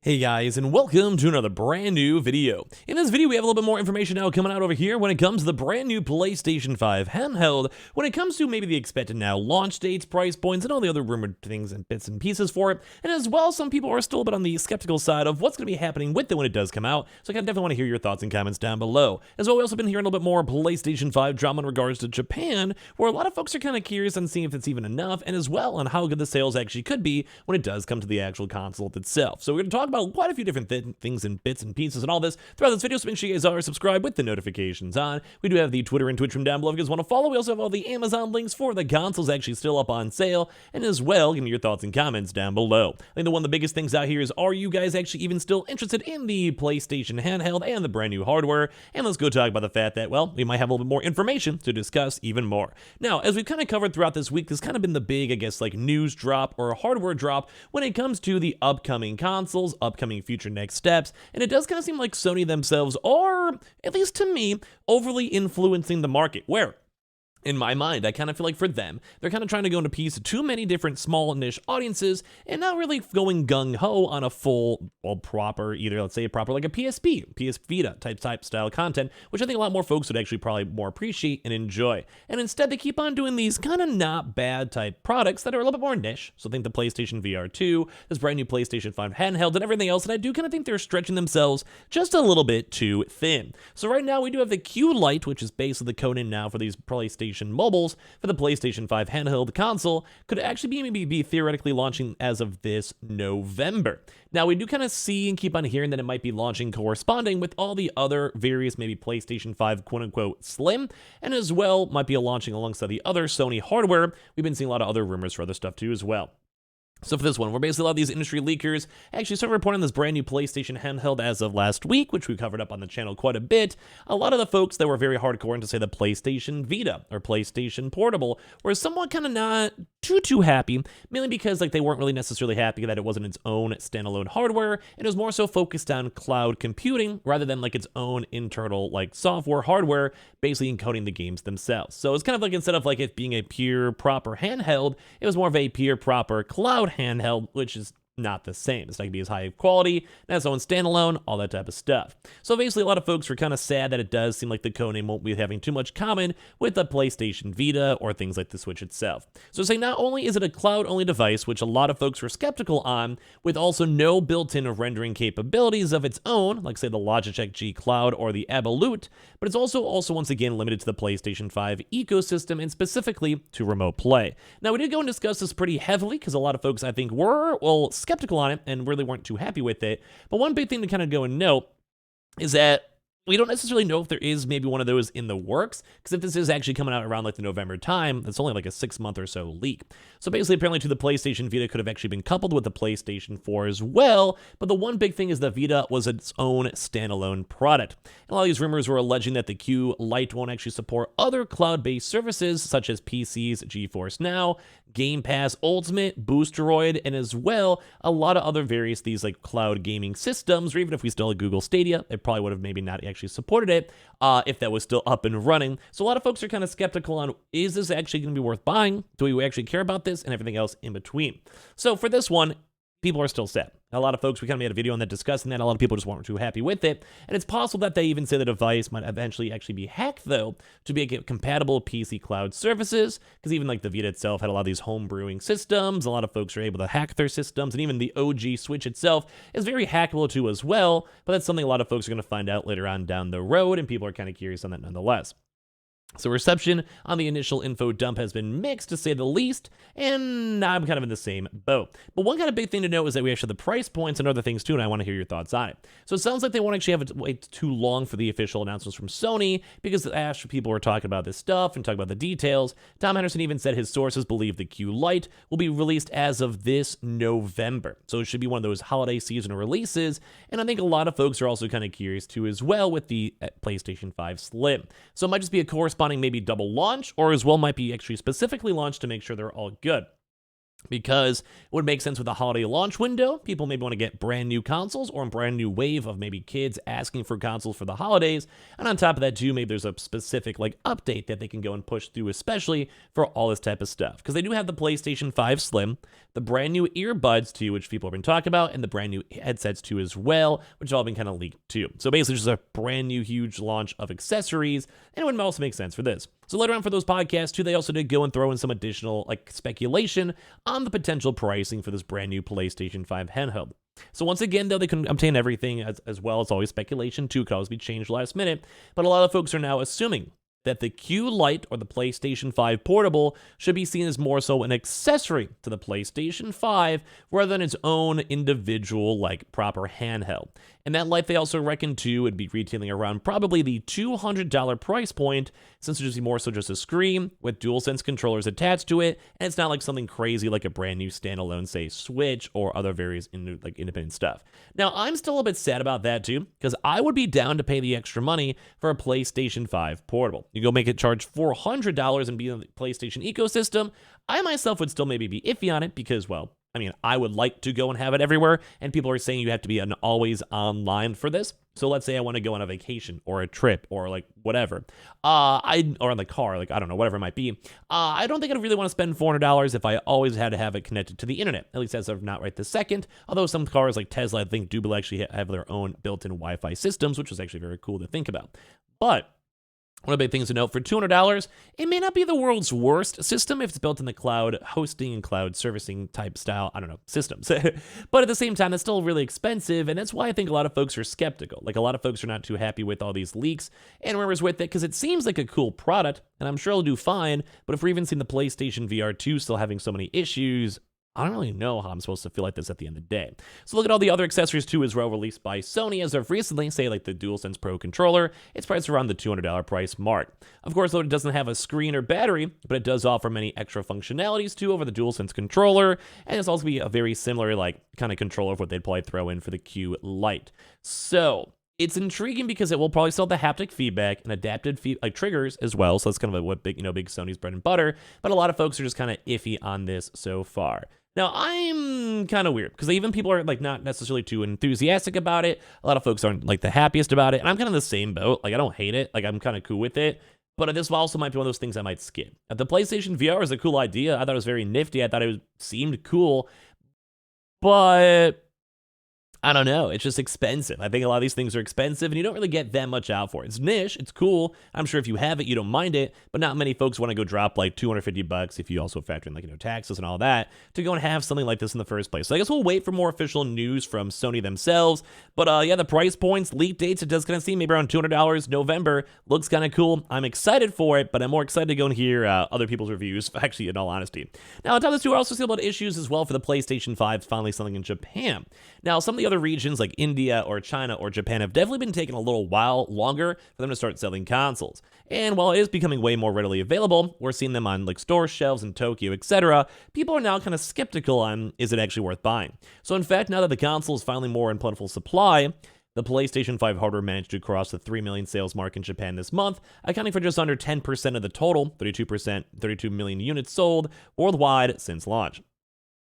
Hey guys, and welcome to another brand new video. In this video, we have a little bit more information now coming out over here when it comes to the brand new PlayStation 5 handheld, when it comes to maybe the expected now launch dates, price points, and all the other rumored things and bits and pieces for it. And as well, some people are still a bit on the skeptical side of what's going to be happening with it when it does come out, so I definitely want to hear your thoughts and comments down below. As well, we also been hearing a little bit more PlayStation 5 drama in regards to Japan, where a lot of folks are kind of curious on seeing if it's even enough, and as well on how good the sales actually could be when it does come to the actual console itself. So we're going to talk about quite a few different things and bits and pieces and all this throughout this video, so make sure you guys are subscribed with the notifications on. We do have the Twitter and Twitch from down below if you guys want to follow. We also have all the Amazon links for the consoles actually still up on sale, and as well, give me your thoughts and comments down below. I think one of the biggest things out here is, are you guys actually even still interested in the PlayStation handheld and the brand new hardware? And let's go talk about the fact that, well, we might have a little bit more information to discuss even more. Now, as we've kind of covered throughout this week, this kind of been the big, I guess, like news drop or hardware drop when it comes to the upcoming consoles, upcoming future next steps, and it does kind of seem like Sony themselves are, at least to me, overly influencing the market, where in my mind, I kind of feel like for them, they're kind of trying to go into piece of too many different small niche audiences and not really going gung-ho on a full, well, proper, either let's say proper like a PSP, PS Vita type style content, which I think a lot more folks would actually probably more appreciate and enjoy. And instead, they keep on doing these kind of not bad type products that are a little bit more niche. So think the PlayStation VR 2, this brand new PlayStation 5 handheld, and everything else. And I do kind of think they're stretching themselves just a little bit too thin. So right now, we do have the Q Lite, which is basically the code name now for these PlayStation mobiles for the PlayStation 5 handheld console, could actually be theoretically launching as of this November. Now, we do kind of see and keep on hearing that it might be launching corresponding with all the other various maybe PlayStation 5 quote-unquote slim, and as well might be launching alongside the other Sony hardware. We've been seeing a lot of other rumors for other stuff too as well. So for this one, we're basically a lot of these industry leakers actually started reporting on this brand new PlayStation handheld as of last week, which we covered up on the channel quite a bit. A lot of the folks that were very hardcore into say the PlayStation Vita or PlayStation Portable were somewhat kind of not too happy, mainly because like they weren't really necessarily happy that it wasn't its own standalone hardware, and it was more so focused on cloud computing rather than like its own internal like software hardware, basically encoding the games themselves. So it's kind of like instead of like it being a pure proper handheld, it was more of a pure proper cloud handheld, which is not the same. It's not gonna be as high quality, that's own standalone, all that type of stuff. So basically, a lot of folks were kind of sad that it does seem like the codename won't be having too much common with the PlayStation Vita or things like the Switch itself. So saying not only is it a cloud-only device, which a lot of folks were skeptical on, with also no built-in rendering capabilities of its own, like say the Logitech G Cloud or the Absolute, but it's also once again limited to the PlayStation 5 ecosystem and specifically to remote play. Now, we did go and discuss this pretty heavily because a lot of folks I think were, well, skeptical on it and really weren't too happy with it. But one big thing to kind of go and note is that we don't necessarily know if there is maybe one of those in the works, because if this is actually coming out around like the November time, that's only like a 6-month or so leak. So basically, apparently to the PlayStation Vita could have actually been coupled with the PlayStation 4 as well, but the one big thing is the Vita was its own standalone product. And a lot of these rumors were alleging that the Q Lite won't actually support other cloud-based services such as PC's GeForce Now, Game Pass Ultimate, Boosteroid, and as well a lot of other various these like cloud gaming systems, or even if we still had Google Stadia, it probably would have maybe not actually supported it if that was still up and running. So a lot of folks are kind of skeptical on, is this actually going to be worth buying? Do we actually care about this? And everything else in between. So for this one, people are still set. A lot of folks, we kind of made a video on that discussing that. A lot of people just weren't too happy with it. And it's possible that they even say the device might eventually actually be hacked, though, to be compatible with PC cloud services. Because even like the Vita itself had a lot of these home brewing systems. A lot of folks are able to hack their systems. And even the OG Switch itself is very hackable too as well. But that's something a lot of folks are going to find out later on down the road. And people are kind of curious on that nonetheless. So reception on the initial info dump has been mixed, to say the least, and I'm kind of in the same boat. But one kind of big thing to note is that we actually have the price points and other things too, and I want to hear your thoughts on it. So it sounds like they won't actually have to wait too long for the official announcements from Sony, because after people were talking about this stuff and talking about the details, Tom Henderson even said his sources believe the Q Lite will be released as of this November. So it should be one of those holiday season releases, and I think a lot of folks are also kind of curious too as well with the PlayStation 5 Slim. So it might just be a corresponding maybe double launch, or as well might be actually specifically launched to make sure they're all good. because it would make sense with the holiday launch window. People maybe want to get brand new consoles or a brand new wave of maybe kids asking for consoles for the holidays. And on top of that too, maybe there's a specific like update that they can go and push through, especially for all this type of stuff. Because they do have the PlayStation 5 Slim, the brand new earbuds too, which people have been talking about, and the brand new headsets too as well, which have all been kind of leaked too. So basically just a brand new huge launch of accessories, and it would also make sense for this. So later on for those podcasts too, they also did go and throw in some additional like speculation on the potential pricing for this brand new PlayStation 5 handheld. So once again, though, they couldn't obtain everything as well. It's always speculation too, could always be changed last minute. But a lot of folks are now assuming that the Q Lite or the PlayStation 5 Portable should be seen as more so an accessory to the PlayStation 5 rather than its own individual, like, proper handheld. And that Lite, they also reckon, too, would be retailing around probably the $200 price point, since it would be more so just a screen with DualSense controllers attached to it, and it's not like something crazy like a brand new standalone, say, Switch or other various independent stuff. Now, I'm still a bit sad about that, too, because I would be down to pay the extra money for a PlayStation 5 Portable. You go make it charge $400 and be in the PlayStation ecosystem, I myself would still maybe be iffy on it because, well, I mean, I would like to go and have it everywhere, and people are saying you have to be an always online for this. So let's say I want to go on a vacation or a trip or like whatever, or in the car, like I don't know, whatever it might be. I don't think I'd really want to spend $400 if I always had to have it connected to the internet, at least as of not right this second. Although some cars like Tesla, I think, do actually have their own built-in Wi-Fi systems, which is actually very cool to think about. But one of the big things to note, for $200, it may not be the world's worst system if it's built in the cloud hosting and cloud servicing type style, I don't know, systems. But at the same time, it's still really expensive, and that's why I think a lot of folks are skeptical. Like, a lot of folks are not too happy with all these leaks and rumors with it, because it seems like a cool product, and I'm sure it'll do fine, but if we're even seeing the PlayStation VR 2 still having so many issues, I don't really know how I'm supposed to feel like this at the end of the day. So look at all the other accessories too as well released by Sony as of recently, say like the DualSense Pro controller. It's priced around the $200 price mark. Of course, though, it doesn't have a screen or battery, but it does offer many extra functionalities too over the DualSense controller, and it's also be a very similar like kind of controller of what they'd probably throw in for the Q Lite. So it's intriguing because it will probably still have the haptic feedback and adapted triggers as well. So that's kind of what big Sony's bread and butter. But a lot of folks are just kind of iffy on this so far. Now, I'm kind of weird because even people are like not necessarily too enthusiastic about it. A lot of folks aren't like the happiest about it. And I'm kind of the same boat. Like, I don't hate it. Like, I'm kind of cool with it. But this also might be one of those things I might skip. The PlayStation VR is a cool idea. I thought it was very nifty. I thought it seemed cool. But I don't know. It's just expensive. I think a lot of these things are expensive, and you don't really get that much out for it. It's niche. It's cool. I'm sure if you have it, you don't mind it, but not many folks want to go drop like $250 if you also factor in like, taxes and all that to go and have something like this in the first place. So I guess we'll wait for more official news from Sony themselves. But yeah, the price points, leak dates, it does kind of seem maybe around $200 November. Looks kind of cool. I'm excited for it, but I'm more excited to go and hear other people's reviews, actually, in all honesty. Now, on top of this too, we're also seeing about issues as well for the PlayStation 5 finally selling in Japan. Now, some of the other regions like India or China or Japan have definitely been taking a little while longer for them to start selling consoles. And while it is becoming way more readily available, we're seeing them on like store shelves in Tokyo, etc. People are now kind of skeptical on, is it actually worth buying? So in fact, now that the console is finally more in plentiful supply, the PlayStation 5 hardware managed to cross the 3 million sales mark in Japan this month, accounting for just under 10% of the total, 32 million units sold worldwide since launch.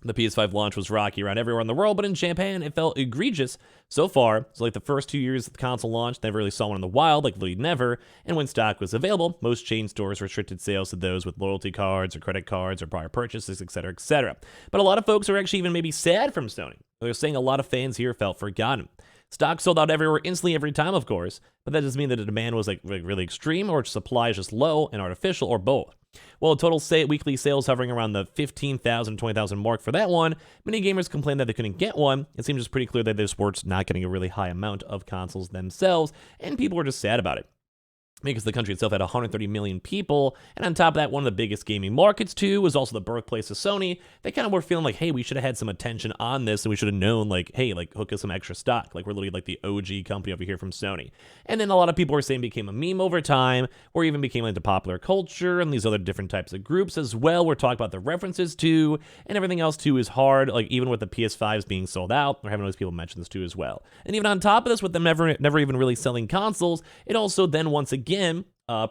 The PS5 launch was rocky around everywhere in the world, but in Japan, it felt egregious so far. So like the first 2 years of the console launch, never really saw one in the wild, like literally never. And when stock was available, most chain stores restricted sales to those with loyalty cards or credit cards or prior purchases, etc., etc. But a lot of folks are actually even maybe sad from Sony. They're saying a lot of fans here felt forgotten. Stock sold out everywhere instantly every time, of course, but that doesn't mean that the demand was like really extreme or supply is just low and artificial or both. Well, total weekly sales hovering around the 15,000, 20,000 mark for that one. Many gamers complained that they couldn't get one. It seems just pretty clear that this works not getting a really high amount of consoles themselves, and people were just sad about it. Because the country itself had 130 million people, and on top of that, one of the biggest gaming markets too was also the birthplace of Sony. They kind of were feeling like, hey, we should have had some attention on this, and we should have known, like, hey, like, hook us some extra stock. Like, we're literally like the OG company over here from Sony. And then a lot of people were saying it became a meme over time, or even became into popular culture, and these other different types of groups as well. We're talking about the references too, and everything else too is hard, like even with the PS5s being sold out, we're having all these people mention this too as well. And even on top of this, with them never even really selling consoles, it also then once again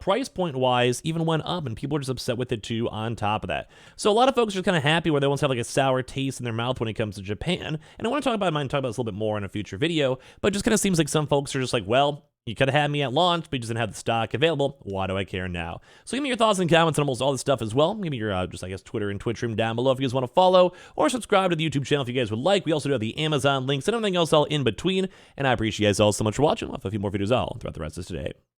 price point wise even went up, and people are just upset with it too on top of that. So a lot of folks are kind of happy where they won't have like a sour taste in their mouth when it comes to Japan. And I want to talk about this a little bit more in a future video, but it just kind of seems like some folks are just like, well, you could have had me at launch, but you just didn't have the stock available. Why do I care now? So give me your thoughts and comments on almost all this stuff as well. Give me your, just I guess, Twitter and Twitch room down below if you guys want to follow, or subscribe to the YouTube channel if you guys would like. We also do have the Amazon links and everything else all in between. And I appreciate you guys all so much for watching. I'll have a few more videos all throughout the rest of today.